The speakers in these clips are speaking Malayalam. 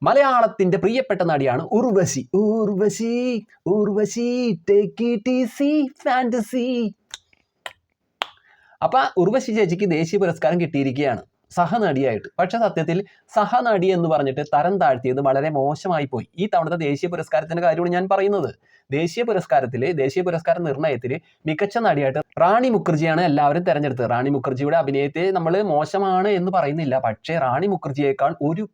മലയാളത്തിന്റെ പ്രിയപ്പെട്ട നടിയാണ് Urvashi. Urvashi Urvashi take it easy fantasy. അപ്പൊ ഉർവശി ചേച്ചിക്ക് ദേശീയ പുരസ്കാരം കിട്ടിയിരിക്കുകയാണ് സഹനടിയായിട്ട്. പക്ഷെ സത്യത്തിൽ സഹനടി എന്ന് പറഞ്ഞിട്ട് തരം താഴ്ത്തിയത് വളരെ മോശമായി പോയി. ഈ തവണത്തെ ദേശീയ പുരസ്കാരത്തിന്റെ കാര്യമാണ് ഞാൻ പറയുന്നത്. ദേശീയ പുരസ്കാര നിർണയത്തിൽ മികച്ച നടിയായിട്ട് റാണി മുഖർജിയാണ് എല്ലാവരും തെരഞ്ഞെടുത്തത്. റാണി മുഖർജിയുടെ അഭിനയത്തെ നമ്മൾ മോശമാണ് എന്ന് പറയുന്നില്ല. പക്ഷേ റാണി മുഖർജിയേക്കാൾ ഒരു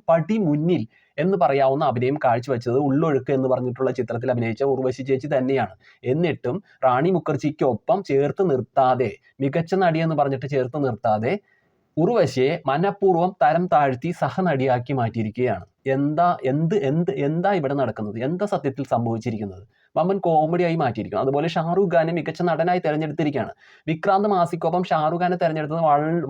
പടി മുന്നിൽ എന്ന് പറയാവുന്ന അഭിനയം കാഴ്ചവെച്ചത് ഉള്ളൊഴുക്ക് എന്ന് പറഞ്ഞിട്ടുള്ള ചിത്രത്തിൽ അഭിനയിച്ച ഉർവശി ചേച്ചി തന്നെയാണ്. എന്നിട്ടും റാണി മുഖർജിക്കൊപ്പം ചേർത്ത് നിർത്താതെ, മികച്ച നടി എന്ന് പറഞ്ഞിട്ട് ചേർത്ത് നിർത്താതെ ഉർവശിയെ മനഃപൂർവ്വം തരം താഴ്ത്തി സഹനടിയാക്കി മാറ്റിയിരിക്കുകയാണ്. എന്താ ഇവിടെ നടക്കുന്നത്? എന്താ സത്യത്തിൽ സംഭവിച്ചിരിക്കുന്നത്? വമ്പൻ കോമഡിയായി മാറ്റിയിരിക്കുന്നു. അതുപോലെ ഷാറുഖ് ഖാനെ മികച്ച നടനായി തെരഞ്ഞെടുത്തിരിക്കുകയാണ്. വിക്രാന്ത് മാസിക്കൊപ്പം ഷാറുഖ് ഖാനെ തെരഞ്ഞെടുത്തത്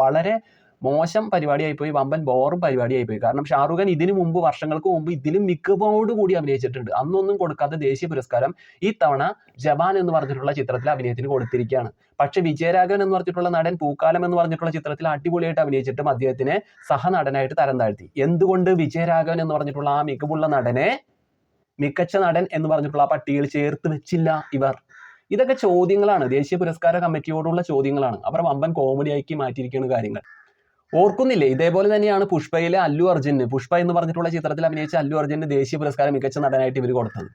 വളരെ മോശം പരിപാടിയായിപ്പോയി, വമ്പൻ ബോറും പരിപാടിയായിപ്പോയി. കാരണം ഷാറുഖ് ഖാൻ ഇതിനു മുമ്പ്, വർഷങ്ങൾക്ക് മുമ്പ് ഇതിലും മികവോടുകൂടി അഭിനയിച്ചിട്ടുണ്ട്. അന്നൊന്നും കൊടുക്കാത്ത ദേശീയ പുരസ്കാരം ഈ തവണ ജവാൻ എന്ന് പറഞ്ഞിട്ടുള്ള ചിത്രത്തിൽ അഭിനയത്തിന് കൊടുത്തിരിക്കുകയാണ്. പക്ഷെ വിജയരാഘവൻ എന്ന് പറഞ്ഞിട്ടുള്ള നടൻ പൂക്കാലം എന്ന് പറഞ്ഞിട്ടുള്ള ചിത്രത്തിൽ അടിപൊളിയായിട്ട് അഭിനയിച്ചിട്ടും അദ്ദേഹത്തിനെ സഹനടനായിട്ട് തരം താഴ്ത്തി. എന്തുകൊണ്ട് വിജയരാഘവൻ എന്ന് പറഞ്ഞിട്ടുള്ള ആ മികവുള്ള നടനെ മികച്ച നടൻ എന്ന് പറഞ്ഞിട്ടുള്ള ആ പട്ടികയിൽ ചേർത്ത് വെച്ചില്ല ഇവർ? ഇതൊക്കെ ചോദ്യങ്ങളാണ്, ദേശീയ പുരസ്കാര കമ്മിറ്റിയോടുള്ള ചോദ്യങ്ങളാണ്. അവർ വമ്പൻ കോമഡിയാക്കി മാറ്റിയിരിക്കുന്ന കാര്യങ്ങൾ ഓർക്കുന്നില്ലേ? ഇതേപോലെ തന്നെയാണ് പുഷ്പയിലെ അല്ലു അർജുന്, പുഷ്പ എന്ന് പറഞ്ഞിട്ടുള്ള ചിത്രത്തിൽ അഭിനയിച്ച അല്ലു അർജുന് ദേശീയ പുരസ്കാരം മികച്ച നടനായിട്ട് ഇവർ കൊടുത്തത്.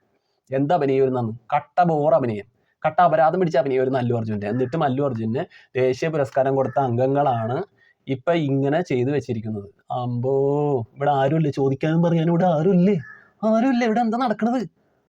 എന്താ അഭിനയം? കട്ട ബോർ അഭിനയം, കട്ട അപരാധം പിടിച്ച അഭിനയം അല്ലു അർജുൻ്റെ. എന്നിട്ടും അല്ലു അർജുന് ദേശീയ പുരസ്കാരം കൊടുത്ത അംഗങ്ങളാണ് ഇപ്പൊ ഇങ്ങനെ ചെയ്തു വെച്ചിരിക്കുന്നത്. അമ്പോ, ഇവിടെ ആരുമില്ലേ ചോദിക്കാനും പറയാനും? ഇവിടെ ആരുമില്ലേ? ഇവിടെ എന്താ നടക്കുന്നത്?